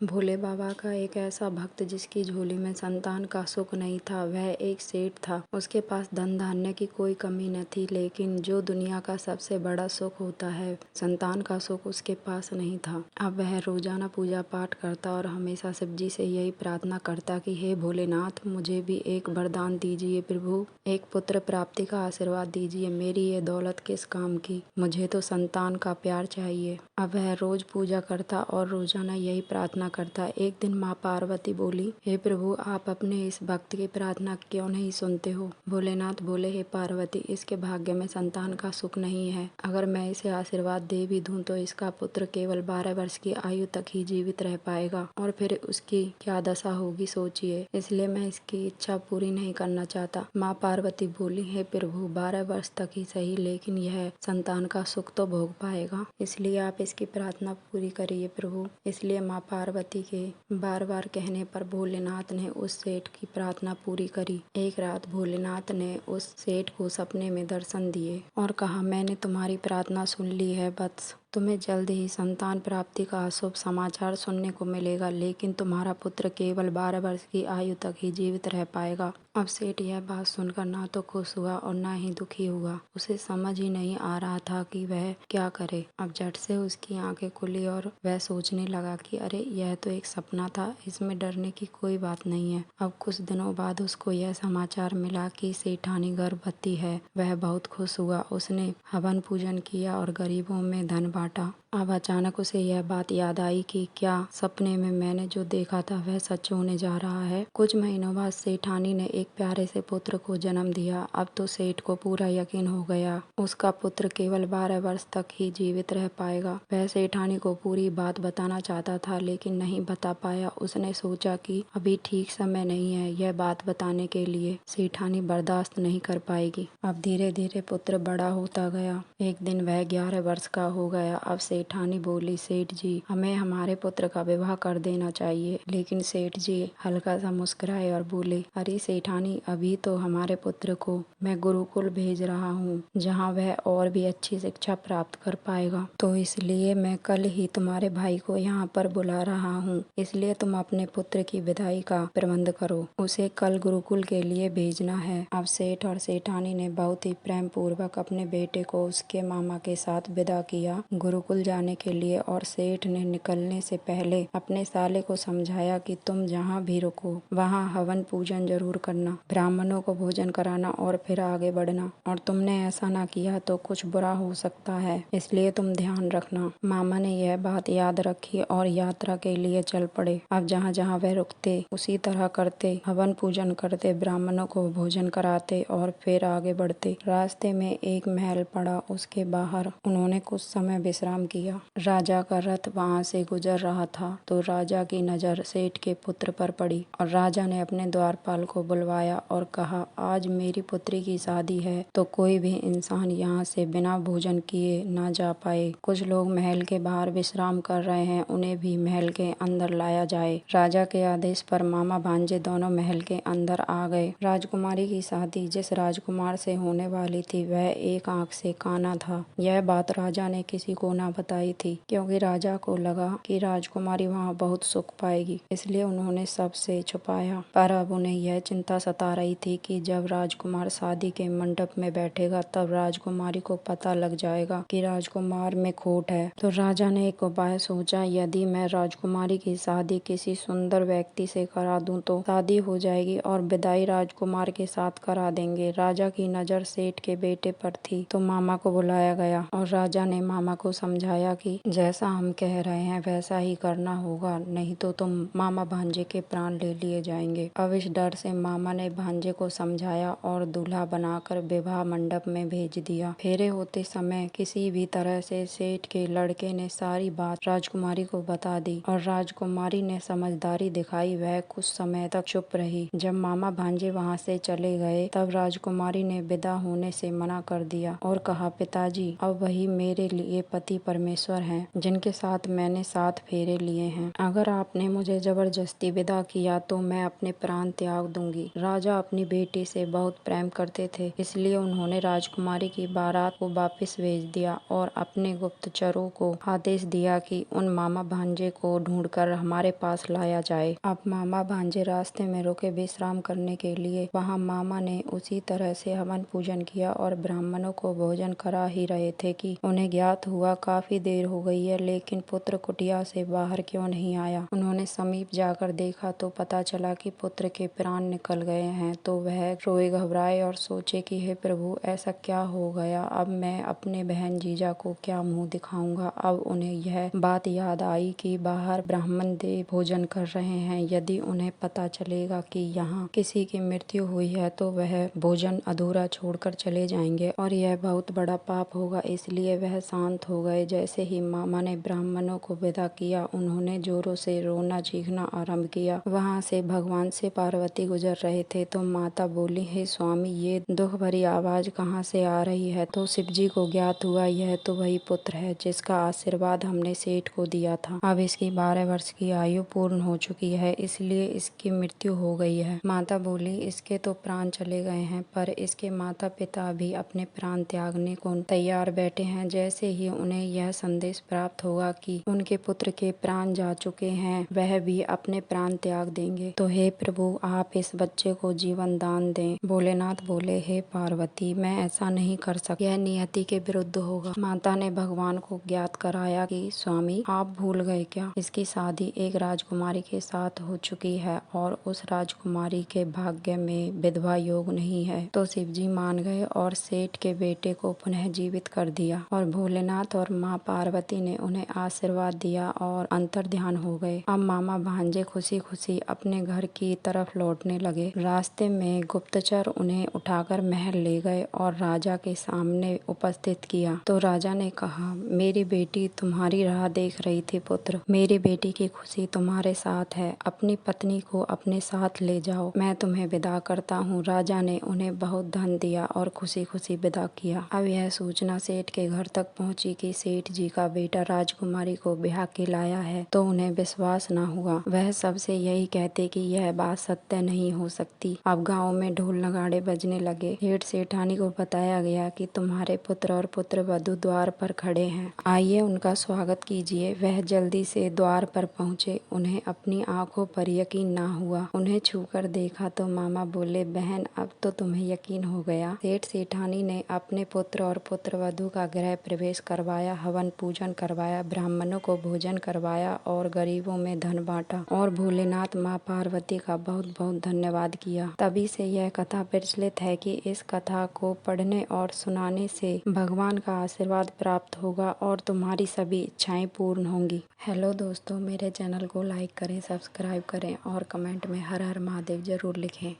भोले बाबा का एक ऐसा भक्त जिसकी झोली में संतान का सुख नहीं था। वह एक सेठ था। उसके पास धन धान्य की कोई कमी न थी, लेकिन जो दुनिया का सबसे बड़ा सुख होता है, संतान का सुख, उसके पास नहीं था। अब वह रोजाना पूजा पाठ करता और हमेशा शिव जी से यही प्रार्थना करता कि हे भोलेनाथ, मुझे भी एक वरदान दीजिए प्रभु, एक पुत्र प्राप्ति का आशीर्वाद दीजिए। मेरी ये दौलत किस काम की, मुझे तो संतान का प्यार चाहिए। अब वह रोज पूजा करता और रोजाना यही प्रार्थना करता। एक दिन माँ पार्वती बोली, हे प्रभु, आप अपने इस भक्त की प्रार्थना क्यों नहीं सुनते हो? भोलेनाथ बोले, हे पार्वती, इसके भाग्य में संतान का सुख नहीं है। अगर मैं इसे आशीर्वाद दे भी दूं तो इसका पुत्र केवल 12 वर्ष की आयु तक ही जीवित रह पाएगा और फिर उसकी क्या दशा होगी सोचिए। इसलिए मैं इसकी इच्छा पूरी नहीं करना चाहता। माँ पार्वती बोली, हे प्रभु, 12 वर्ष तक ही सही, लेकिन यह संतान का सुख तो भोग पाएगा, इसलिए आप इसकी प्रार्थना पूरी करिए प्रभु। इसलिए माँ पार्वती के बार बार कहने पर भोलेनाथ ने उस सेठ की प्रार्थना पूरी करी। एक रात भोलेनाथ ने उस सेठ को सपने में दर्शन दिए और कहा, मैंने तुम्हारी प्रार्थना सुन ली है वत्स, तुम्हें जल्द ही संतान प्राप्ति का अशुभ समाचार सुनने को मिलेगा, लेकिन तुम्हारा पुत्र केवल 12 वर्ष की आयु तक ही जीवित रह पाएगा। अब सेठ यह बात सुनकर ना तो खुश हुआ और ना ही दुखी हुआ। उसे समझ ही नहीं आ रहा था कि वह क्या करे। अब झट से उसकी आंखें खुली और वह सोचने लगा कि अरे, यह तो एक सपना था, इसमें डरने की कोई बात नहीं है। अब कुछ दिनों बाद उसको यह समाचार मिला कि सेठानी गर्भवती है। वह बहुत खुश हुआ। उसने हवन पूजन किया और गरीबों में धन बांटा। अब अचानक उसे यह बात याद आई कि क्या सपने में मैंने जो देखा था वह सच होने जा रहा है। कुछ महीनों बाद सेठानी ने एक प्यारे से पुत्र को जन्म दिया। अब तो सेठ को पूरा यकीन हो गया, उसका पुत्र केवल 12 वर्ष तक ही जीवित रह पाएगा। वह सेठानी को पूरी बात बताना चाहता था, लेकिन नहीं बता पाया। उसने सोचा कि अभी ठीक समय नहीं है यह बात बताने के लिए, सेठानी बर्दाश्त नहीं कर पाएगी। अब धीरे धीरे पुत्र बड़ा होता गया। एक दिन वह 11 वर्ष का हो गया। अब सेठानी बोली, सेठ जी, हमें हमारे पुत्र का विवाह कर देना चाहिए। लेकिन सेठ जी हल्का सा मुस्कुराए और बोले, अरे सेठानी, अभी तो हमारे पुत्र को मैं गुरुकुल भेज रहा हूँ, जहाँ वह और भी अच्छी शिक्षा प्राप्त कर पाएगा, तो इसलिए मैं कल ही तुम्हारे भाई को यहाँ पर बुला रहा हूँ। इसलिए तुम अपने पुत्र की विदाई का प्रबंध करो, उसे कल गुरुकुल के लिए भेजना है। अब सेठ और सेठानी ने बहुत ही प्रेम पूर्वक अपने बेटे को उसके मामा के साथ विदा किया गुरुकुल जाने के लिए। और सेठ ने निकलने से पहले अपने साले को समझाया कि तुम जहाँ भी रुको वहाँ हवन पूजन जरूर करना, ब्राह्मणों को भोजन कराना और फिर आगे बढ़ना, और तुमने ऐसा ना किया तो कुछ बुरा हो सकता है, इसलिए तुम ध्यान रखना। मामा ने यह बात याद रखी और यात्रा के लिए चल पड़े। अब जहाँ जहाँ वह रुकते उसी तरह करते, हवन पूजन करते, ब्राह्मणों को भोजन कराते और फिर आगे बढ़ते। रास्ते में एक महल पड़ा, उसके बाहर उन्होंने कुछ समय विश्राम किया। राजा का रथ वहाँ से गुजर रहा था तो राजा की नजर सेठ के पुत्र पर पड़ी और राजा ने अपने द्वारपाल को बुलवाया और कहा, आज मेरी पुत्री की शादी है तो कोई भी इंसान यहाँ से बिना भोजन किए ना जा पाए। कुछ लोग महल के बाहर विश्राम कर रहे हैं, उन्हें भी महल के अंदर लाया जाए। राजा के आदेश पर मामा भांजे दोनों महल के अंदर आ गए। राजकुमारी की शादी जिस राजकुमार से होने वाली थी वह एक आंख से काना था। यह बात राजा ने किसी को ना बताई थी, क्योंकि राजा को लगा कि राजकुमारी वहाँ बहुत सुख पाएगी, इसलिए उन्होंने सबसे छुपाया। पर अब उन्हें यह चिंता सता रही थी कि जब राजकुमार शादी के मंडप में बैठेगा तब राजकुमारी को पता लग जाएगा कि राजकुमार में खोट है। तो राजा ने एक उपाय सोचा, यदि मैं राजकुमारी की शादी किसी सुंदर व्यक्ति से करा दूं तो शादी हो जाएगी और विदाई राजकुमार के साथ करा देंगे। राजा की नजर सेठ के बेटे पर थी तो मामा को बुलाया गया और राजा ने मामा को समझाया कि जैसा हम कह रहे हैं वैसा ही करना होगा, नहीं तो तुम मामा भांजे के प्राण ले लिए जाएंगे। अब इस डर से मामा ने भांजे को समझाया और दूल्हा बनाकर विवाह मंडप में भेज दिया। फेरे होते समय किसी भी तरह से सेठ के लड़के ने सारी बात राजकुमारी को बता दी और राजकुमारी ने समझदारी दिखाई। वह कुछ समय तक चुप रही। जब मामा भांजे वहाँ से चले गए तब राजकुमारी ने विदा होने से मना कर दिया और कहा, पिताजी, अब वही मेरे लिए पति परमेश्वर परमेश्वर हैं जिनके साथ मैंने 7 फेरे लिए हैं। अगर आपने मुझे जबरदस्ती विदा किया तो मैं अपने प्राण त्याग दूंगी। राजा अपनी बेटी से बहुत प्रेम करते थे, इसलिए उन्होंने राजकुमारी की बारात को वापस भेज दिया और अपने गुप्तचरों को आदेश दिया कि उन मामा भांजे को ढूंढकर हमारे पास लाया जाए। अब मामा भांजे रास्ते में रुके विश्राम करने के लिए। वहाँ मामा ने उसी तरह से हवन पूजन किया और ब्राह्मणों को भोजन करा ही रहे थे कि उन्हें ज्ञात हुआ काफी देर हो गई है, लेकिन पुत्र कुटिया से बाहर क्यों नहीं आया। उन्होंने समीप जाकर देखा तो पता चला कि पुत्र के प्राण निकल गए हैं। तो वह रोए घबराए और सोचे कि हे प्रभु, ऐसा क्या हो गया। अब मैं अपने बहन जीजा को क्या मुंह दिखाऊंगा। अब उन्हें यह बात याद आई कि बाहर ब्राह्मण देव भोजन कर रहे हैं। यदि उन्हें पता चलेगा कि यहाँ किसी की मृत्यु हुई है तो वह भोजन अधूरा छोड़कर चले जाएंगे और यह बहुत बड़ा पाप होगा। इसलिए वह शांत हो गए। जैसे ही मामा ने ब्राह्मणों को विदा किया, उन्होंने जोरों से रोना चीखना आरंभ किया। वहाँ से भगवान से पार्वती गुजर रहे थे तो माता बोली, हे स्वामी, ये दुख भरी आवाज कहाँ से आ रही है। तो शिव जी को ज्ञात हुआ, यह तो वही पुत्र है जिसका आशीर्वाद हमने सेठ को दिया था। अब इसकी 12 वर्ष की आयु पूर्ण हो चुकी है, इसलिए इसकी मृत्यु हो गई है। माता बोली, इसके तो प्राण चले गए हैं, पर इसके माता पिता भी अपने प्राण त्यागने को तैयार बैठे हैं। जैसे ही उन्हें यह संदेश प्राप्त होगा कि उनके पुत्र के प्राण जा चुके हैं, वह भी अपने प्राण त्याग देंगे। तो हे प्रभु, आप इस बच्चे को जीवन दान दें। भोलेनाथ बोले, हे पार्वती, मैं ऐसा नहीं कर सकता, यह नियति के विरुद्ध होगा। माता ने भगवान को ज्ञात कराया कि स्वामी, आप भूल गए क्या, इसकी शादी एक राजकुमारी के साथ हो चुकी है और उस राजकुमारी के भाग्य में विधवा योग नहीं है। तो शिव जी मान गए और सेठ के बेटे को पुनः जीवित कर दिया और भोलेनाथ और माँ पार्वती ने उन्हें आशीर्वाद दिया और अंतर ध्यान हो गए। अब मामा भांजे खुशी खुशी अपने घर की तरफ लौटने लगे। रास्ते में गुप्तचर उन्हें उठाकर महल ले गए और राजा के सामने उपस्थित किया। तो राजा ने कहा, मेरी बेटी तुम्हारी राह देख रही थी पुत्र। मेरी बेटी की खुशी तुम्हारे साथ है। अपनी पत्नी को अपने साथ ले जाओ, मैं तुम्हें विदा करता हूँ। राजा ने उन्हें बहुत धन दिया और खुशी खुशी विदा किया। अब यह सूचना सेठ के घर तक पहुँची कि सेठ जी का बेटा राजकुमारी को ब्याह के लाया है। तो उन्हें विश्वास न हुआ। वह सबसे यही कहते कि यह बात सत्य नहीं हो सकती। अब गाँव में ढोल नगाड़े बजने लगे। सेठ सेठानी को बताया गया कि तुम्हारे पुत्र और पुत्र वधू द्वार पर खड़े हैं, आइए उनका स्वागत कीजिए। वह जल्दी से द्वार पर पहुँचे। उन्हें अपनी आंखों पर यकीन ना हुआ। उन्हें छूकर देखा तो मामा बोले, बहन, अब तो तुम्हें यकीन हो गया। सेठ सेठानी ने अपने पुत्र और पुत्र वधू का गृह प्रवेश करवाया, हवन पूजन करवाया, ब्राह्मणों को भोजन करवाया और गरीबों में धन बांटा और भोलेनाथ माँ पार्वती का बहुत बहुत धन्यवाद किया। तभी से यह कथा प्रचलित है कि इस कथा को पढ़ने और सुनाने से भगवान का आशीर्वाद प्राप्त होगा और तुम्हारी सभी इच्छाएं पूर्ण होंगी। हेलो दोस्तों, मेरे चैनल को लाइक करें, सब्सक्राइब करें और कमेंट में हर हर महादेव जरूर लिखें।